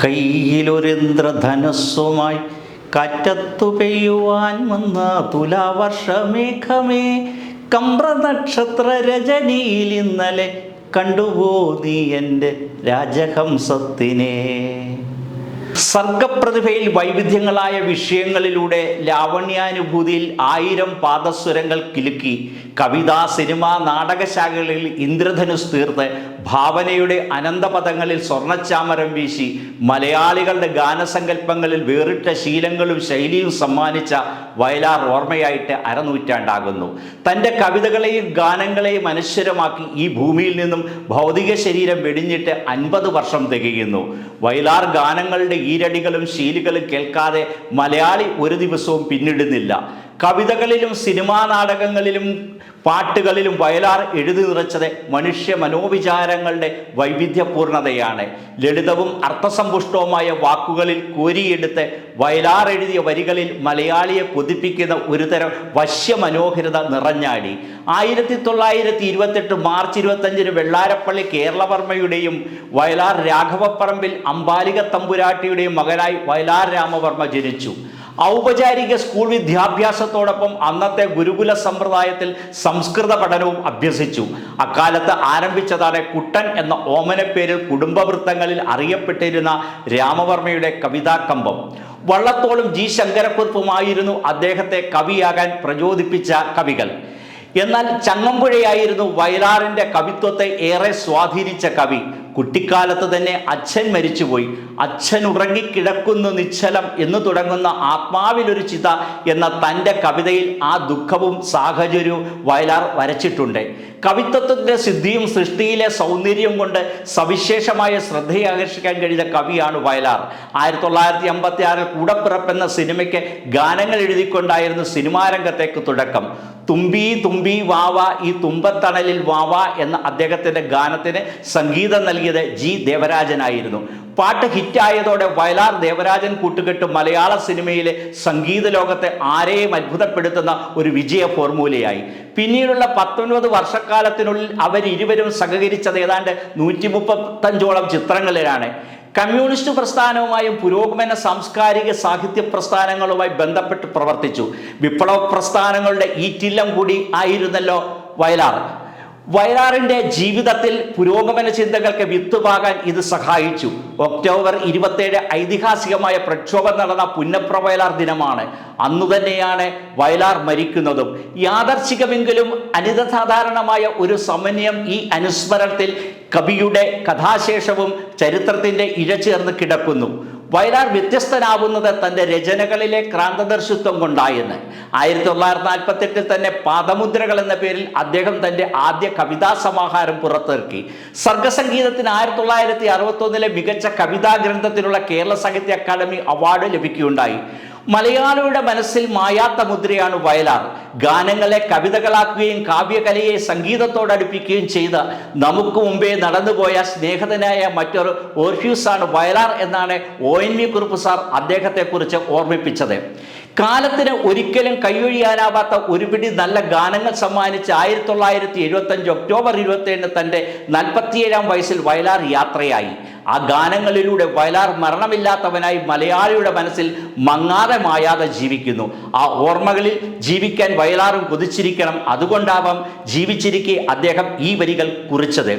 കയ്യിലൊരിന്ദ്രധനുസ്സുമായി കാറ്റത്തു പെയ്യുവാൻ വന്ന തുലാവർഷമേഘമേ, കമ്പ്രനക്ഷത്ര രജനിയിൽ ഇന്നലെ കണ്ടുപോ നീ എൻ്റെ രാജഹംസത്തിനെ. സർഗപ്രതിഭയിൽ വൈവിധ്യങ്ങളായ വിഷയങ്ങളിലൂടെ ലാവണ്യാനുഭൂതിയിൽ 1000 പാദസ്വരങ്ങൾ കിലുക്കി കവിത, സിനിമ, നാടകശാഖകളിൽ ഇന്ദ്രധനുസ് തീർത്ത് ഭാവനയുടെ അനന്തപഥങ്ങളിൽ സ്വർണ്ണച്ചാമരം വീശി മലയാളികളുടെ ഗാനസങ്കല്പങ്ങളിൽ വേറിട്ട ശീലങ്ങളും ശൈലിയും സമ്മാനിച്ച വയലാർ ഓർമ്മയായിട്ട് അരനൂറ്റാണ്ടാകുന്നു. തൻ്റെ കവിതകളെയും ഗാനങ്ങളെയും അനശ്വരമാക്കി ഈ ഭൂമിയിൽ നിന്നും ഭൗതിക ശരീരം വെടിഞ്ഞിട്ട് 50 വർഷം തികയുന്നു. വയലാർ ഗാനങ്ങളുടെ ഈരടികളും ശീലുകളും കേൾക്കാതെ മലയാളി ഒരു ദിവസവും പിന്നിടുന്നില്ല. കവിതകളിലും സിനിമാ നാടകങ്ങളിലും പാട്ടുകളിലും വയലാർ എഴുതി നിറച്ചത് മനുഷ്യ മനോവിചാരങ്ങളുടെ വൈവിധ്യപൂർണതയാണ്. ലളിതവും അർത്ഥസമ്പുഷ്ടവുമായ വാക്കുകളിൽ കോരിയെടുത്ത് വയലാർ എഴുതിയ വരികളിൽ മലയാളിയെ കൊതിപ്പിക്കുന്ന ഒരുതരം വശ്യമനോഹരത നിറഞ്ഞാടി. 1928 മാർച്ച് 25 വെള്ളാരപ്പള്ളി കേരളവർമ്മയുടെയും വയലാർ രാഘവപ്പറമ്പിൽ അമ്പാലിക തമ്പുരാട്ടിയുടെയും മകനായി വയലാർ രാമവർമ്മ ജനിച്ചു. ഔപചാരിക സ്കൂൾ വിദ്യാഭ്യാസത്തോടൊപ്പം അന്നത്തെ ഗുരുകുല സമ്പ്രദായത്തിൽ സംസ്കൃത പഠനവും അഭ്യസിച്ചു. അക്കാലത്ത് ആരംഭിച്ചതാണ് കുട്ടൻ എന്ന ഓമനപ്പേരിൽ കുടുംബവൃത്തങ്ങളിൽ അറിയപ്പെട്ടിരുന്ന രാമവർമ്മയുടെ കവിതാകമ്പം. വള്ളത്തോളും ജി ശങ്കരക്കുറുപ്പുമായിരുന്നു അദ്ദേഹത്തെ കവിയാകാൻ പ്രചോദിപ്പിച്ച കവികൾ. എന്നാൽ ചങ്ങമ്പുഴയായിരുന്നു വയലാറിൻ്റെ കവിത്വത്തെ ഏറെ സ്വാധീനിച്ച കവി. കുട്ടിക്കാലത്ത് തന്നെ അച്ഛൻ മരിച്ചുപോയി. അച്ഛൻ ഉറങ്ങിക്കിടക്കുന്നു നിശ്ചലം എന്ന് തുടങ്ങുന്ന ആത്മാവിലൊരു ചിത എന്ന തൻ്റെ കവിതയിൽ ആ ദുഃഖവും സാഹചര്യവും വയലാർ വരച്ചിട്ടുണ്ട്. കവിത്വത്തിൻ്റെ സിദ്ധിയും സൃഷ്ടിയിലെ സൗന്ദര്യം കൊണ്ട് സവിശേഷമായ ശ്രദ്ധയെ ആകർഷിക്കാൻ കഴിഞ്ഞ കവിയാണ് വയലാർ. 1956 കൂടപ്പിറപ്പ് എന്ന സിനിമയ്ക്ക് ഗാനങ്ങൾ എഴുതിക്കൊണ്ടായിരുന്നു സിനിമാ രംഗത്തേക്ക് തുടക്കം. തുമ്പി തുമ്പി വാവ ഈ തുമ്പത്തണലിൽ വാവ എന്ന അദ്ദേഹത്തിൻ്റെ ഗാനത്തിന് സംഗീതം നൽകിയത് ജി ദേവരാജനായിരുന്നു. പാട്ട് ഹിറ്റായതോടെ വയലാർ ദേവരാജൻ കൂട്ടുകെട്ട് മലയാള സിനിമയിലെ സംഗീത ലോകത്തെ ആരെയും അത്ഭുതപ്പെടുത്തുന്ന ഒരു വിജയ ഫോർമുലയായി. പിന്നീടുള്ള 19 വർഷക്കാലത്തിനുള്ളിൽ അവരിരുവരും സഹകരിച്ചത് ഏതാണ്ട് 135ഓളം ചിത്രങ്ങളിലാണ്. കമ്മ്യൂണിസ്റ്റ് പ്രസ്ഥാനവുമായും പുരോഗമന സാംസ്കാരിക സാഹിത്യ പ്രസ്ഥാനങ്ങളുമായി ബന്ധപ്പെട്ട് പ്രവർത്തിച്ചു. വിപ്ലവ പ്രസ്ഥാനങ്ങളുടെ ഈറ്റില്ലം കൂടി ആയിരുന്നല്ലോ വയലാർ. വയലാറിൻ്റെ ജീവിതത്തിൽ പുരോഗമന ചിന്തകൾക്ക് വിത്തുപാകാൻ ഇത് സഹായിച്ചു. ഒക്ടോബർ 27 ഐതിഹാസികമായ പ്രക്ഷോഭം നടന്ന പുന്നപ്ര വയലാർ ദിനമാണ്. അന്നു തന്നെയാണ് വയലാർ മരിക്കുന്നതും. യാദർച്ഛികമെങ്കിലും അനിതസാധാരണമായ ഒരു സമന്വയം ഈ അനുസ്മരണത്തിൽ കവിയുടെ കഥാശേഷവും ചരിത്രത്തിൻ്റെ ഇഴചേർന്ന് കിടക്കുന്നു. വയലാർ വ്യത്യസ്തനാവുന്നത് തൻ്റെ രചനകളിലെ ക്രാന്തദർശിത്വം കൊണ്ടായെന്ന്. 1948 തന്നെ പാദമുദ്രകൾ എന്ന പേരിൽ അദ്ദേഹം തൻ്റെ ആദ്യ കവിതാ സമാഹാരം പുറത്തിറക്കി. സർഗസംഗീതത്തിന് 1961 മികച്ച കവിതാ ഗ്രന്ഥത്തിനുള്ള കേരള സാഹിത്യ അക്കാദമി അവാർഡ് ലഭിക്കുകയുണ്ടായി. മലയാളിയുടെ മനസ്സിൽ മായാത്ത മുദ്രയാണ് വയലാർ. ഗാനങ്ങളെ കവിതകളാക്കുകയും കാവ്യകലയെ സംഗീതത്തോടടുപ്പിക്കുകയും ചെയ്ത നമുക്ക് മുമ്പേ നടന്നുപോയ സ്നേഹിതനായ മറ്റൊരു ഓർഫ്യൂസാണ് വയലാർ എന്നാണ് ONV കുറുപ്പ് സാർ അദ്ദേഹത്തെക്കുറിച്ച് ഓർമ്മിപ്പിച്ചത്. കാലത്തിന് ഒരിക്കലും കൈയൊഴിയാനാവാത്ത ഒരുപിടി നല്ല ഗാനങ്ങൾ സമ്മാനിച്ച് 1975 ഒക്ടോബർ 27 തൻ്റെ 47-ാം വയസ്സിൽ വയലാർ യാത്രയായി. ആ ഗാനങ്ങളിലൂടെ വയലാർ മരണമില്ലാത്തവനായി മലയാളിയുടെ മനസ്സിൽ മങ്ങാതെ മായാതെ ജീവിക്കുന്നു. ആ ഓർമ്മകളിൽ ജീവിക്കാൻ വയലാറും കൊതിച്ചിരിക്കണം. അതുകൊണ്ടാവാം ജീവിച്ചിരിക്കെ അദ്ദേഹം ഈ വരികൾ കുറിച്ചത്.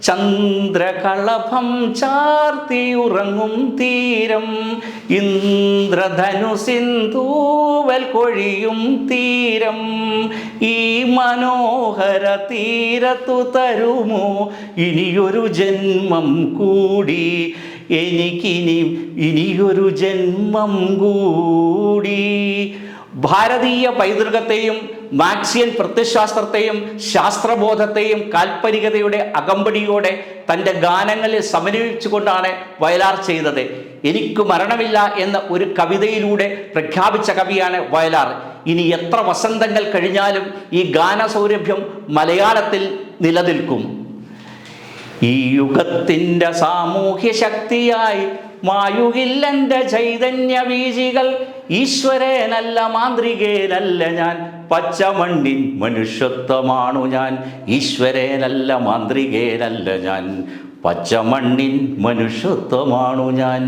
ചന്ദ്രകളഭം ചാർത്തിയുറങ്ങും തീരം, ഇന്ദ്രധനുസിന്ധൂവൽ കൊഴിയും തീരം, ഈ മനോഹര തീരത്തു തരുമോ ഇനിയൊരു ജന്മം കൂടി, ഇനിയൊരു ജന്മം കൂടി. ഭാരതീയ പൈതൃകത്തെയും മാർക്സിയൻ പ്രത്യയശാസ്ത്രത്തെയും ശാസ്ത്രബോധത്തെയും കാൽപ്പനികതയുടെ അകമ്പടിയോടെ തൻ്റെ ഗാനങ്ങളിൽ സമന്വയിച്ചുകൊണ്ടാണ് വയലാർ ചെയ്തത്. എനിക്ക് മരണമില്ല എന്ന ഒരു കവിതയിലൂടെ പ്രഖ്യാപിച്ച കവിയാണ് വയലാർ. ഇനി എത്ര വസന്തങ്ങൾ കഴിഞ്ഞാലും ഈ ഗാനസൗരഭ്യം മലയാളത്തിൽ നിലനിൽക്കും. ഈ യുഗത്തിൻ്റെ സാമൂഹ്യ ശക്തിയായി മായുകില്ലെൻ്റെ ചൈതന്യ വീജികൾ, ഈശ്വരനല്ല മാന്ത്രികേനല്ല ഞാൻ, പച്ചമണ്ണിൻ മനുഷ്യത്വമാണു ഞാൻ, ഈശ്വരനല്ല മാന്ത്രികേനല്ല ഞാൻ, പച്ചമണ്ണിൻ മനുഷ്യത്വമാണു ഞാൻ.